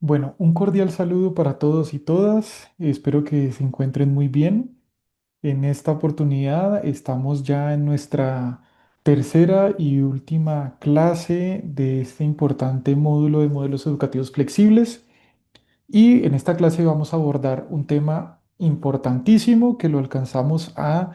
Bueno, un cordial saludo para todos y todas. Espero que se encuentren muy bien. En esta oportunidad estamos ya en nuestra tercera y última clase de este importante módulo de modelos educativos flexibles. Y en esta clase vamos a abordar un tema importantísimo que lo alcanzamos a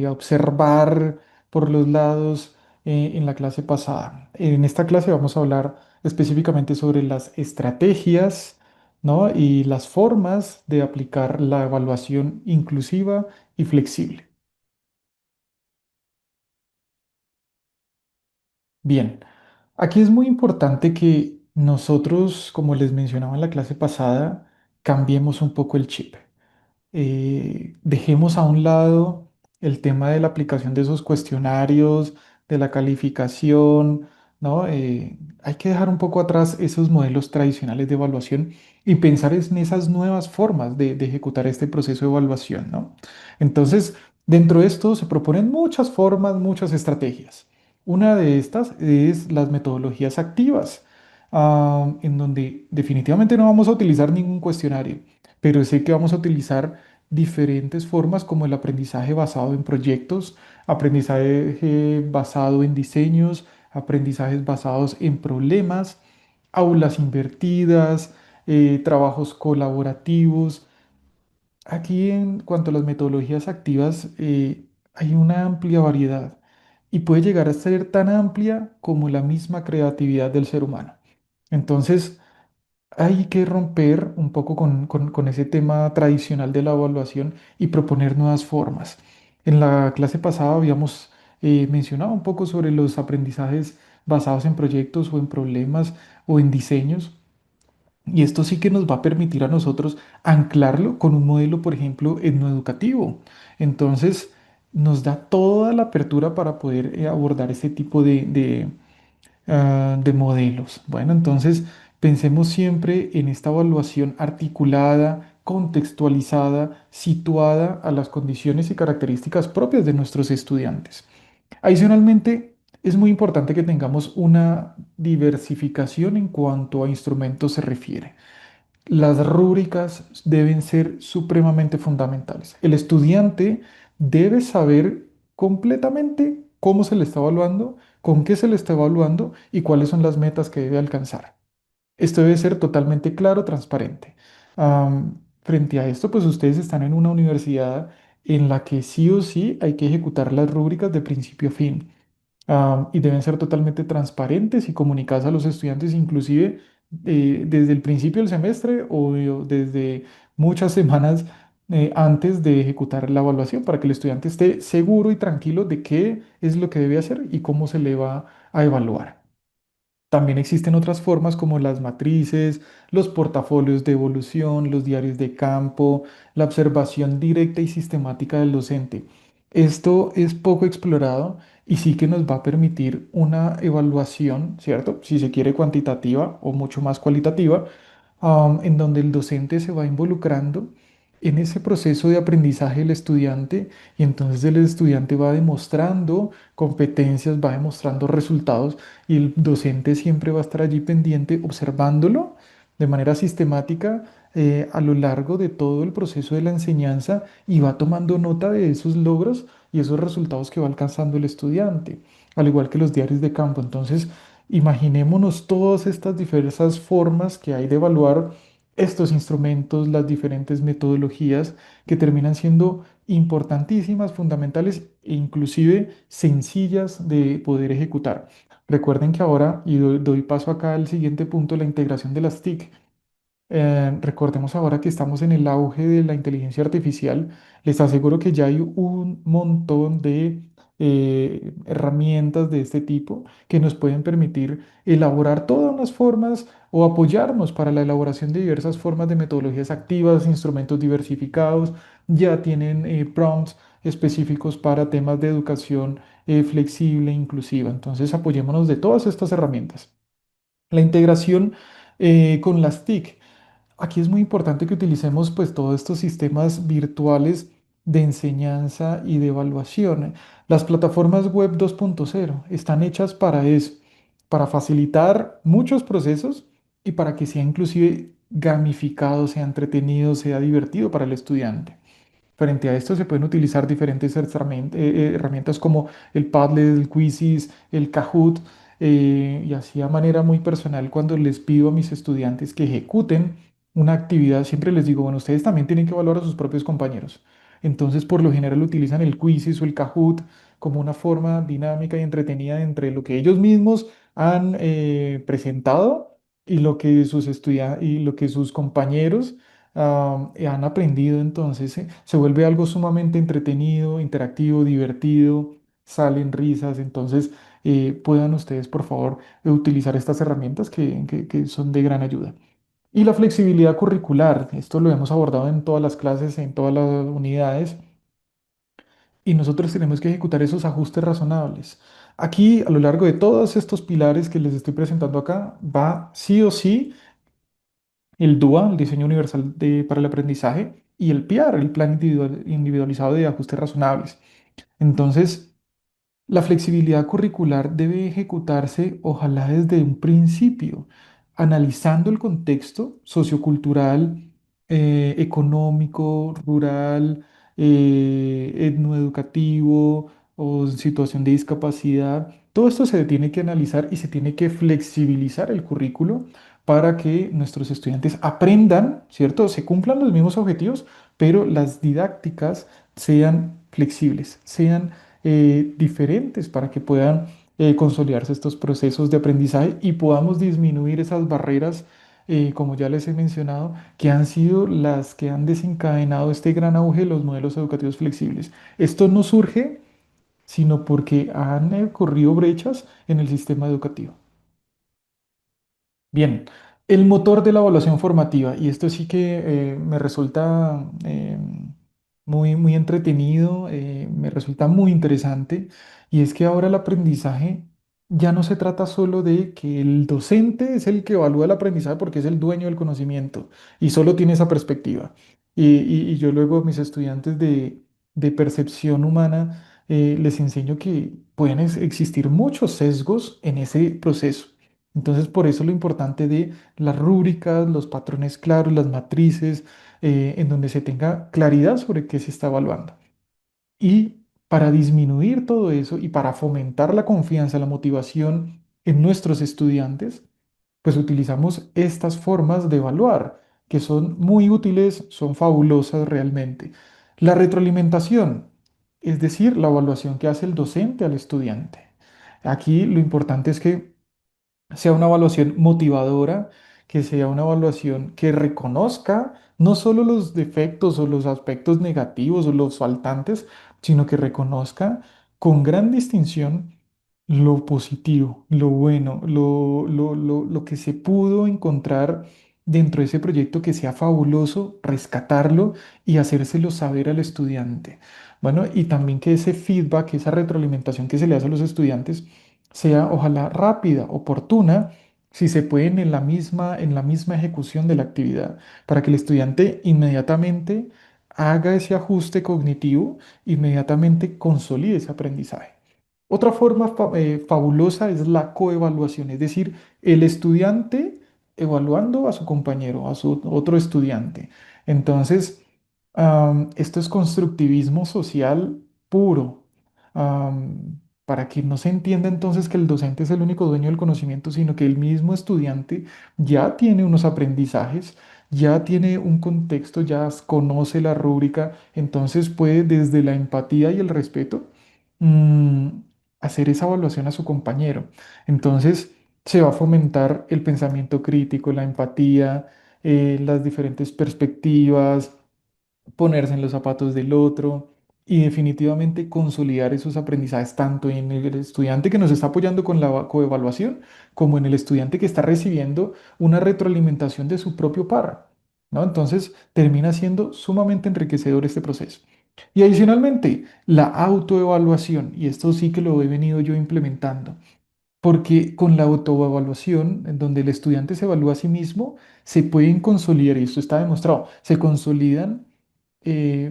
observar por los lados en la clase pasada. En esta clase vamos a hablar específicamente sobre las estrategias, ¿no? Y las formas de aplicar la evaluación inclusiva y flexible. Bien, aquí es muy importante que nosotros, como les mencionaba en la clase pasada, cambiemos un poco el chip. Dejemos a un lado el tema de la aplicación de esos cuestionarios, de la calificación, ¿no? Hay que dejar un poco atrás esos modelos tradicionales de evaluación y pensar en esas nuevas formas de ejecutar este proceso de evaluación, ¿no? Entonces, dentro de esto se proponen muchas formas, muchas estrategias. Una de estas es las metodologías activas, en donde definitivamente no vamos a utilizar ningún cuestionario, pero sé que vamos a utilizar diferentes formas como el aprendizaje basado en proyectos, aprendizaje basado en diseños, aprendizajes basados en problemas, aulas invertidas, trabajos colaborativos. Aquí en cuanto a las metodologías activas, hay una amplia variedad y puede llegar a ser tan amplia como la misma creatividad del ser humano. Entonces, hay que romper un poco con ese tema tradicional de la evaluación y proponer nuevas formas. En la clase pasada habíamos mencionado un poco sobre los aprendizajes basados en proyectos o en problemas o en diseños. Y esto sí que nos va a permitir a nosotros anclarlo con un modelo, por ejemplo, etnoeducativo. Entonces, nos da toda la apertura para poder abordar este tipo de modelos. Bueno, entonces pensemos siempre en esta evaluación articulada, contextualizada, situada a las condiciones y características propias de nuestros estudiantes. Adicionalmente, es muy importante que tengamos una diversificación en cuanto a instrumentos se refiere. Las rúbricas deben ser supremamente fundamentales. El estudiante debe saber completamente cómo se le está evaluando, con qué se le está evaluando y cuáles son las metas que debe alcanzar. Esto debe ser totalmente claro, transparente. Frente a esto, pues ustedes están en una universidad en la que sí o sí hay que ejecutar las rúbricas de principio a fin, y deben ser totalmente transparentes y comunicadas a los estudiantes, inclusive desde el principio del semestre o desde muchas semanas antes de ejecutar la evaluación, para que el estudiante esté seguro y tranquilo de qué es lo que debe hacer y cómo se le va a evaluar. También existen otras formas como las matrices, los portafolios de evolución, los diarios de campo, la observación directa y sistemática del docente. Esto es poco explorado y sí que nos va a permitir una evaluación, ¿cierto? Si se quiere cuantitativa o mucho más cualitativa, en donde el docente se va involucrando en ese proceso de aprendizaje del estudiante y entonces el estudiante va demostrando competencias, va demostrando resultados y el docente siempre va a estar allí pendiente observándolo de manera sistemática a lo largo de todo el proceso de la enseñanza y va tomando nota de esos logros y esos resultados que va alcanzando el estudiante, al igual que los diarios de campo. Entonces, imaginémonos todas estas diversas formas que hay de evaluar estos instrumentos, las diferentes metodologías que terminan siendo importantísimas, fundamentales e inclusive sencillas de poder ejecutar. Recuerden que ahora, y doy paso acá al siguiente punto, la integración de las TIC. Recordemos ahora que estamos en el auge de la inteligencia artificial. Les aseguro que ya hay un montón de herramientas de este tipo que nos pueden permitir elaborar todas las formas o apoyarnos para la elaboración de diversas formas de metodologías activas, instrumentos diversificados. Ya tienen prompts específicos para temas de educación flexible e inclusiva. Entonces, apoyémonos de todas estas herramientas. La integración con las TIC. Aquí es muy importante que utilicemos pues todos estos sistemas virtuales de enseñanza y de evaluación. Las plataformas web 2.0 están hechas para eso, para facilitar muchos procesos y para que sea inclusive gamificado, sea entretenido, sea divertido para el estudiante. Frente a esto se pueden utilizar diferentes herramientas como el Padlet, el Quizzes, el Kahoot, y así a manera muy personal cuando les pido a mis estudiantes que ejecuten una actividad, siempre les digo, bueno, ustedes también tienen que evaluar a sus propios compañeros. Entonces, por lo general utilizan el Quizzes o el Kahoot como una forma dinámica y entretenida entre lo que ellos mismos han presentado y lo que y lo que sus compañeros han aprendido. Entonces se vuelve algo sumamente entretenido, interactivo, divertido, salen risas. Entonces puedan ustedes, por favor, utilizar estas herramientas que son de gran ayuda. Y la flexibilidad curricular, esto lo hemos abordado en todas las clases, en todas las unidades, y nosotros tenemos que ejecutar esos ajustes razonables. Aquí, a lo largo de todos estos pilares que les estoy presentando acá, va sí o sí el DUA, el diseño universal para el aprendizaje, y el PIAR, el plan individualizado de ajustes razonables. Entonces, la flexibilidad curricular debe ejecutarse, ojalá desde un principio, analizando el contexto sociocultural, económico, rural, etnoeducativo o situación de discapacidad. Todo esto se tiene que analizar y se tiene que flexibilizar el currículo para que nuestros estudiantes aprendan, ¿cierto? Se cumplan los mismos objetivos, pero las didácticas sean flexibles, sean diferentes para que puedan consolidarse estos procesos de aprendizaje y podamos disminuir esas barreras, como ya les he mencionado, que han sido las que han desencadenado este gran auge de los modelos educativos flexibles. Esto no surge sino porque han ocurrido brechas en el sistema educativo. Bien, el motor de la evaluación formativa, y esto sí que me resulta muy entretenido, me resulta muy interesante, y es que ahora el aprendizaje ya no se trata solo de que el docente es el que evalúa el aprendizaje porque es el dueño del conocimiento y solo tiene esa perspectiva. Y yo luego a mis estudiantes de percepción humana les enseño que pueden existir muchos sesgos en ese proceso. Entonces, por eso lo importante de las rúbricas, los patrones claros, las matrices, en donde se tenga claridad sobre qué se está evaluando. Y para disminuir todo eso y para fomentar la confianza, la motivación en nuestros estudiantes, pues utilizamos estas formas de evaluar, que son muy útiles, son fabulosas realmente. La retroalimentación, es decir, la evaluación que hace el docente al estudiante. Aquí lo importante es que sea una evaluación motivadora, que sea una evaluación que reconozca no solo los defectos o los aspectos negativos o los faltantes, sino que reconozca con gran distinción lo positivo, lo bueno, lo que se pudo encontrar dentro de ese proyecto que sea fabuloso, rescatarlo y hacérselo saber al estudiante. Bueno, y también que ese feedback, esa retroalimentación que se le hace a los estudiantes, sea ojalá rápida, oportuna, si se puede en la misma ejecución de la actividad, para que el estudiante inmediatamente haga ese ajuste cognitivo, inmediatamente consolide ese aprendizaje. Otra forma fabulosa es la coevaluación, es decir, el estudiante evaluando a su compañero, a su otro estudiante. Entonces, esto es constructivismo social puro. Para que no se entienda entonces que el docente es el único dueño del conocimiento, sino que el mismo estudiante ya tiene unos aprendizajes, ya tiene un contexto, ya conoce la rúbrica, entonces puede desde la empatía y el respeto mm, hacer esa evaluación a su compañero. Entonces se va a fomentar el pensamiento crítico, la empatía, las diferentes perspectivas, ponerse en los zapatos del otro y definitivamente consolidar esos aprendizajes tanto en el estudiante que nos está apoyando con la coevaluación como en el estudiante que está recibiendo una retroalimentación de su propio par, ¿no? Entonces termina siendo sumamente enriquecedor este proceso. Y adicionalmente, la autoevaluación, y esto sí que lo he venido yo implementando, porque con la autoevaluación, en donde el estudiante se evalúa a sí mismo, se pueden consolidar, y esto está demostrado, se consolidan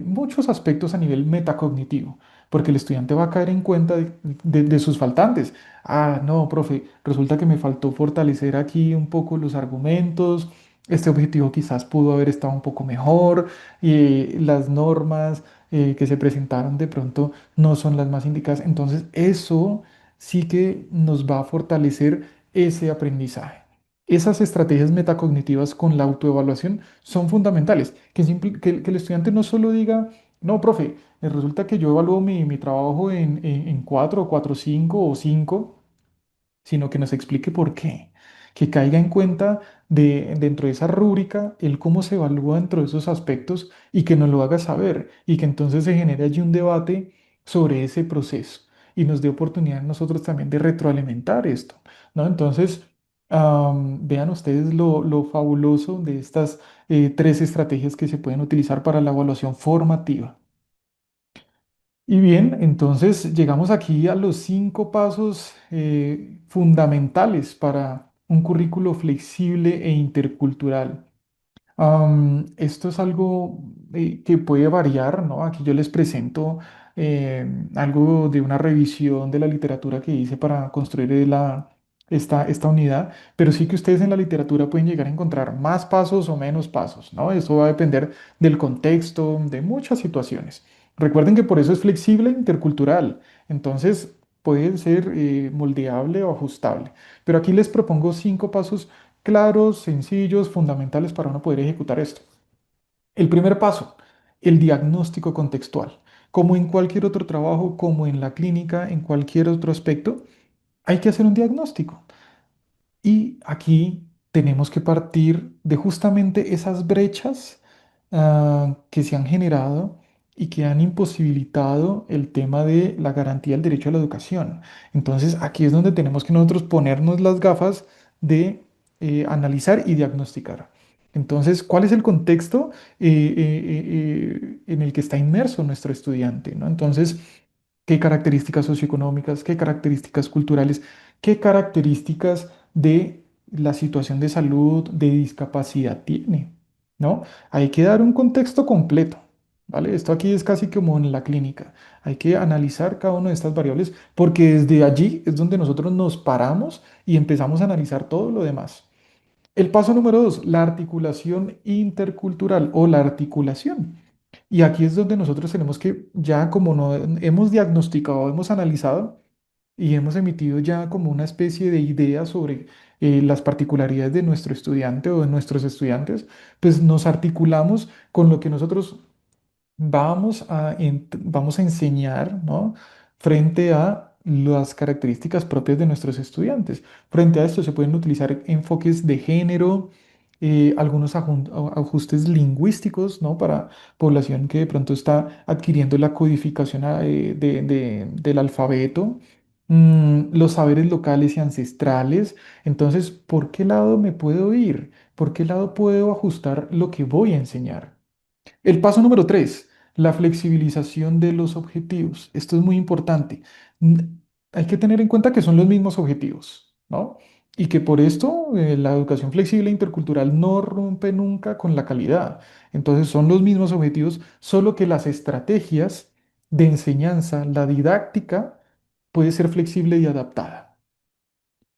muchos aspectos a nivel metacognitivo. porque el estudiante va a caer en cuenta de sus faltantes. Ah, no, profe, resulta que me faltó fortalecer aquí un poco los argumentos. Este objetivo quizás pudo haber estado un poco mejor y las normas que se presentaron de pronto no son las más indicadas. Entonces, eso sí que nos va a fortalecer ese aprendizaje. Esas estrategias metacognitivas con la autoevaluación son fundamentales. Que el estudiante no solo diga, no, profe, resulta que yo evalúo mi trabajo en 4, 4, 5 o 5, sino que nos explique por qué, que caiga en cuenta dentro de esa rúbrica el cómo se evalúa dentro de esos aspectos y que nos lo haga saber y que entonces se genere allí un debate sobre ese proceso y nos dé oportunidad a nosotros también de retroalimentar esto, ¿no? Entonces, vean ustedes lo fabuloso de estas tres estrategias que se pueden utilizar para la evaluación formativa. Y bien, entonces llegamos aquí a los 5 pasos fundamentales para un currículo flexible e intercultural. Esto es algo que puede variar, ¿no? Aquí yo les presento algo de una revisión de la literatura que hice para construir esta unidad, pero sí que ustedes en la literatura pueden llegar a encontrar más pasos o menos pasos, ¿no? Eso va a depender del contexto, de muchas situaciones. Recuerden que por eso es flexible e intercultural, entonces puede ser moldeable o ajustable. Pero aquí les propongo 5 pasos claros, sencillos, fundamentales para uno poder ejecutar esto. El primer paso, el diagnóstico contextual. Como en cualquier otro trabajo, como en la clínica, en cualquier otro aspecto, hay que hacer un diagnóstico. Y aquí tenemos que partir de justamente esas brechas que se han generado y que han imposibilitado el tema de la garantía del derecho a la educación. Entonces, aquí es donde tenemos que nosotros ponernos las gafas de analizar y diagnosticar. Entonces, ¿cuál es el contexto en el que está inmerso nuestro estudiante, ¿no? Entonces, ¿qué características socioeconómicas, qué características culturales, qué características de la situación de salud, de discapacidad tiene, ¿no? Hay que dar un contexto completo, ¿vale? Esto aquí es casi como en la clínica. Hay que analizar cada una de estas variables porque desde allí es donde nosotros nos paramos y empezamos a analizar todo lo demás. El paso número 2, la articulación intercultural o la articulación. Y aquí es donde nosotros tenemos que, ya como no hemos diagnosticado, hemos analizado, y hemos emitido ya como una especie de idea sobre las particularidades de nuestro estudiante o de nuestros estudiantes, pues nos articulamos con lo que nosotros vamos a enseñar, ¿no? Frente a las características propias de nuestros estudiantes. Frente a esto se pueden utilizar enfoques de género, algunos ajustes lingüísticos, ¿no? Para población que de pronto está adquiriendo la codificación del alfabeto, los saberes locales y ancestrales. Entonces, ¿por qué lado me puedo ir? ¿Por qué lado puedo ajustar lo que voy a enseñar? El paso número 3, la flexibilización de los objetivos. Esto es muy importante. Hay que tener en cuenta que son los mismos objetivos, ¿no? Y que por esto la educación flexible e intercultural no rompe nunca con la calidad. Entonces son los mismos objetivos, solo que las estrategias de enseñanza, la didáctica, puede ser flexible y adaptada.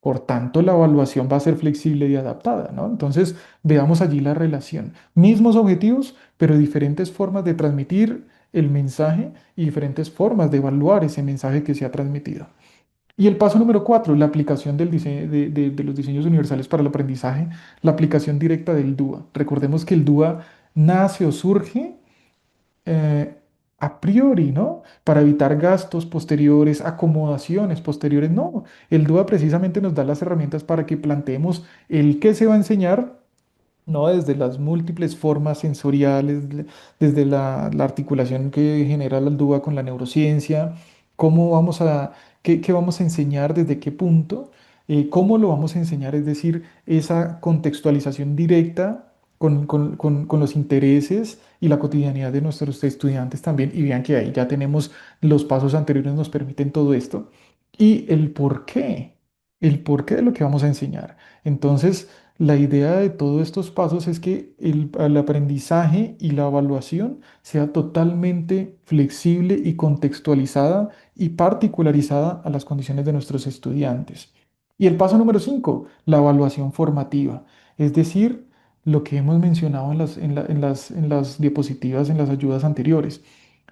Por tanto, la evaluación va a ser flexible y adaptada, ¿no? Entonces, veamos allí la relación. Mismos objetivos, pero diferentes formas de transmitir el mensaje y diferentes formas de evaluar ese mensaje que se ha transmitido. Y el paso número 4, la aplicación de los diseños universales para el aprendizaje, la aplicación directa del DUA. Recordemos que el DUA nace o surge eh, a priori, ¿no? Para evitar gastos posteriores, acomodaciones posteriores. No, el DUA precisamente nos da las herramientas para que planteemos el qué se va a enseñar, ¿no? Desde las múltiples formas sensoriales, desde la articulación que genera el DUA con la neurociencia, cómo vamos qué vamos a enseñar, desde qué punto, cómo lo vamos a enseñar, es decir, esa contextualización directa con los intereses y la cotidianidad de nuestros estudiantes también. Y vean que ahí ya tenemos los pasos anteriores, nos permiten todo esto. Y el porqué de lo que vamos a enseñar. Entonces, La idea de todos estos pasos es que el aprendizaje y la evaluación sea totalmente flexible y contextualizada y particularizada a las condiciones de nuestros estudiantes. Y el paso número 5, la evaluación formativa, es decir, lo que hemos mencionado en las diapositivas, en las ayudas anteriores,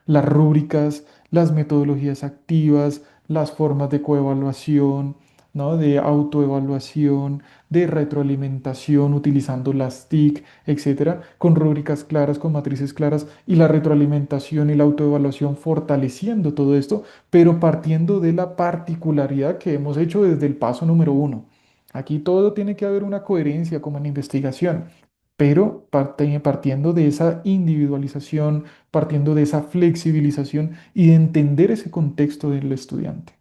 las rúbricas, las metodologías activas, las formas de coevaluación, ¿no? De autoevaluación, de retroalimentación utilizando las TIC, etcétera, con rúbricas claras, con matrices claras, y la retroalimentación y la autoevaluación fortaleciendo todo esto, pero partiendo de la particularidad que hemos hecho desde el paso número 1. Aquí todo tiene que haber una coherencia como en investigación, pero partiendo de esa individualización, partiendo de esa flexibilización y de entender ese contexto del estudiante.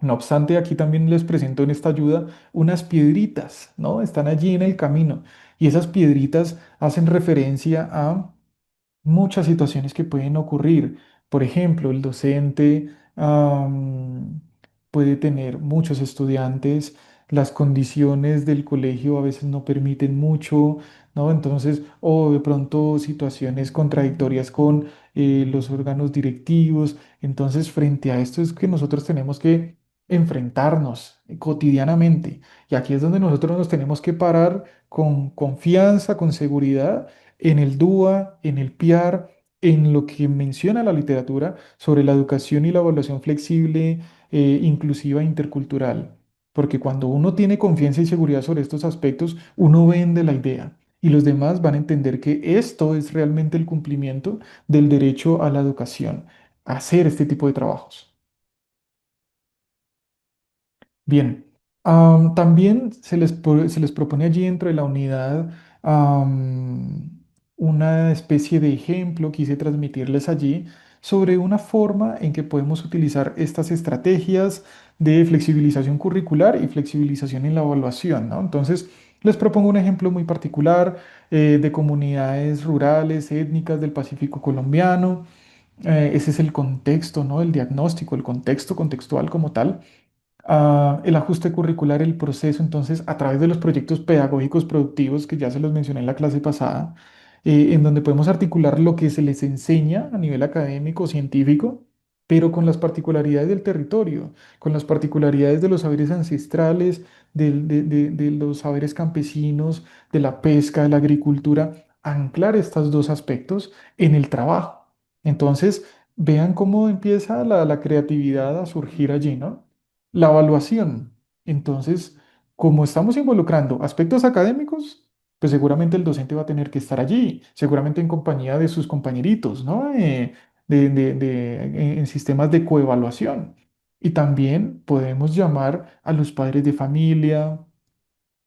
No obstante, aquí también les presento en esta ayuda unas piedritas, ¿no? Están allí en el camino y esas piedritas hacen referencia a muchas situaciones que pueden ocurrir. Por ejemplo, el docente puede tener muchos estudiantes, las condiciones del colegio a veces no permiten mucho, ¿no? Entonces, o de pronto situaciones contradictorias con los órganos directivos. Entonces, frente a esto es que nosotros tenemos que enfrentarnos cotidianamente. Y aquí es donde nosotros nos tenemos que parar con confianza, con seguridad en el DUA, en el PIAR, en lo que menciona la literatura sobre la educación y la evaluación flexible, inclusiva e intercultural. Porque cuando uno tiene confianza y seguridad sobre estos aspectos, uno vende la idea y los demás van a entender que esto es realmente el cumplimiento del derecho a la educación, a hacer este tipo de trabajos. Bien, también se les propone allí dentro de la unidad una especie de ejemplo, quise transmitirles allí, sobre una forma en que podemos utilizar estas estrategias de flexibilización curricular y flexibilización en la evaluación, ¿no? Entonces, les propongo un ejemplo muy particular de comunidades rurales, étnicas del Pacífico colombiano. Ese es el contexto, ¿no? El diagnóstico, el contexto contextual como tal, el ajuste curricular, el proceso, entonces, a través de los proyectos pedagógicos productivos que ya se los mencioné en la clase pasada, en donde podemos articular lo que se les enseña a nivel académico, científico, pero con las particularidades del territorio, con las particularidades de los saberes ancestrales, de los saberes campesinos, de la pesca, de la agricultura, anclar estos dos aspectos en el trabajo. Entonces, vean cómo empieza la creatividad a surgir allí, ¿no? La evaluación. Entonces, como estamos involucrando aspectos académicos, pues seguramente el docente va a tener que estar allí, seguramente en compañía de sus compañeritos, ¿no? En sistemas de coevaluación. Y también podemos llamar a los padres de familia,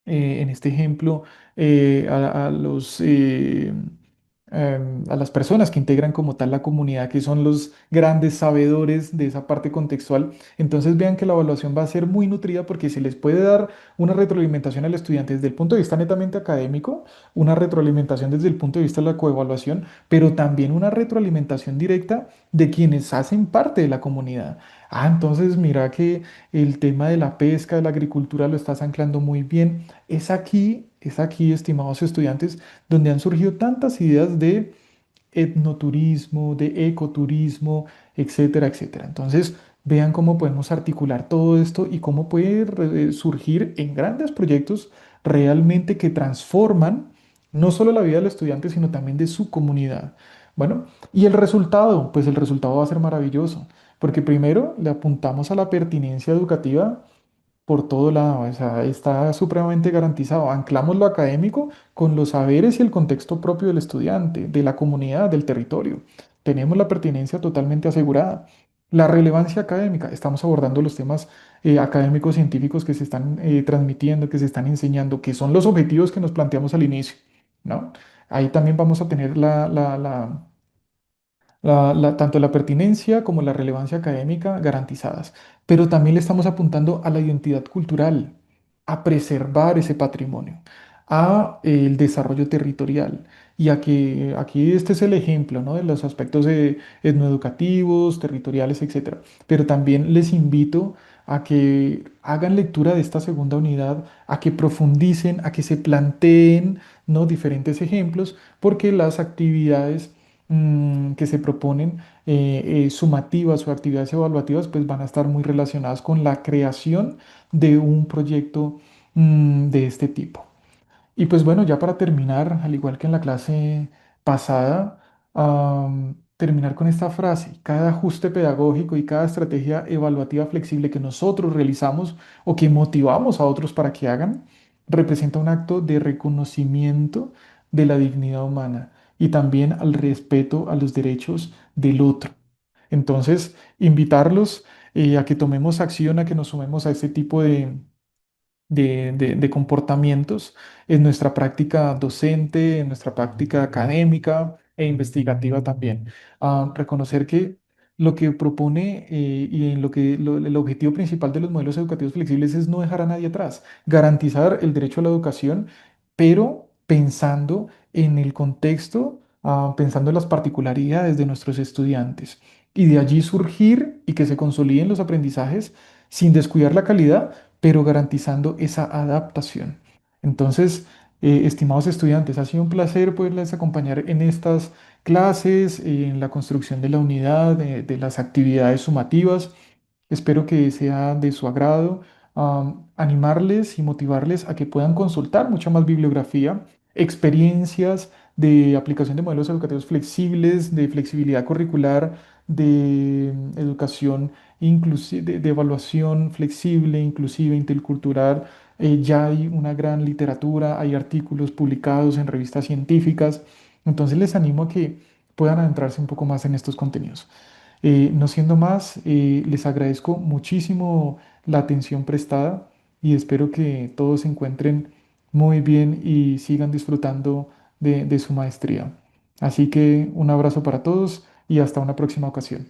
en este ejemplo, a las personas que integran como tal la comunidad, que son los grandes sabedores de esa parte contextual. Entonces vean que la evaluación va a ser muy nutrida porque se les puede dar una retroalimentación al estudiante desde el punto de vista netamente académico, una retroalimentación desde el punto de vista de la coevaluación, pero también una retroalimentación directa de quienes hacen parte de la comunidad. Entonces mira que el tema de la pesca, de la agricultura lo estás anclando muy bien. Es aquí, estimados estudiantes, donde han surgido tantas ideas de etnoturismo, de ecoturismo, etcétera, etcétera. Entonces, vean cómo podemos articular todo esto y cómo puede surgir en grandes proyectos realmente que transforman no solo la vida del estudiante, sino también de su comunidad. Bueno, y el resultado, pues el resultado va a ser maravilloso, porque primero le apuntamos a la pertinencia educativa por todo lado, o sea, está supremamente garantizado. Anclamos lo académico con los saberes y el contexto propio del estudiante, de la comunidad, del territorio. Tenemos la pertinencia totalmente asegurada. La relevancia académica, estamos abordando los temas académicos científicos que se están transmitiendo, que se están enseñando, que son los objetivos que nos planteamos al inicio, ¿no? Ahí también vamos a tener tanto la pertinencia como la relevancia académica garantizadas, pero también le estamos apuntando a la identidad cultural, a preservar ese patrimonio, a el desarrollo territorial. Y aquí este es el ejemplo, ¿no? De los aspectos etnoeducativos, territoriales, etcétera. Pero también les invito a que hagan lectura de esta segunda unidad, a que profundicen, a que se planteen, ¿no? diferentes ejemplos, porque las actividades que se proponen sumativas o actividades evaluativas, pues van a estar muy relacionadas con la creación de un proyecto de este tipo. Y pues bueno, ya para terminar, al igual que en la clase pasada, terminar con esta frase: cada ajuste pedagógico y cada estrategia evaluativa flexible que nosotros realizamos o que motivamos a otros para que hagan, representa un acto de reconocimiento de la dignidad humana y también al respeto a los derechos del otro. Entonces, invitarlos a que tomemos acción, a que nos sumemos a este tipo de comportamientos en nuestra práctica docente, en nuestra práctica académica e investigativa también. Reconocer que lo que propone y en lo que el objetivo principal de los modelos educativos flexibles es no dejar a nadie atrás, garantizar el derecho a la educación, pero pensando en el contexto, pensando en las particularidades de nuestros estudiantes. Y de allí surgir y que se consoliden los aprendizajes sin descuidar la calidad, pero garantizando esa adaptación. Entonces, estimados estudiantes, ha sido un placer poderles acompañar en estas clases, en la construcción de la unidad, de las actividades sumativas. Espero que sea de su agrado, animarles y motivarles a que puedan consultar mucha más bibliografía, experiencias de aplicación de modelos educativos flexibles, de flexibilidad curricular, de educación inclusive, de evaluación flexible, inclusive, intercultural. Ya hay una gran literatura, hay artículos publicados en revistas científicas. Entonces les animo a que puedan adentrarse un poco más en estos contenidos. No siendo más, les agradezco muchísimo la atención prestada y espero que todos se encuentren muy bien y sigan disfrutando de su maestría. Así que un abrazo para todos y hasta una próxima ocasión.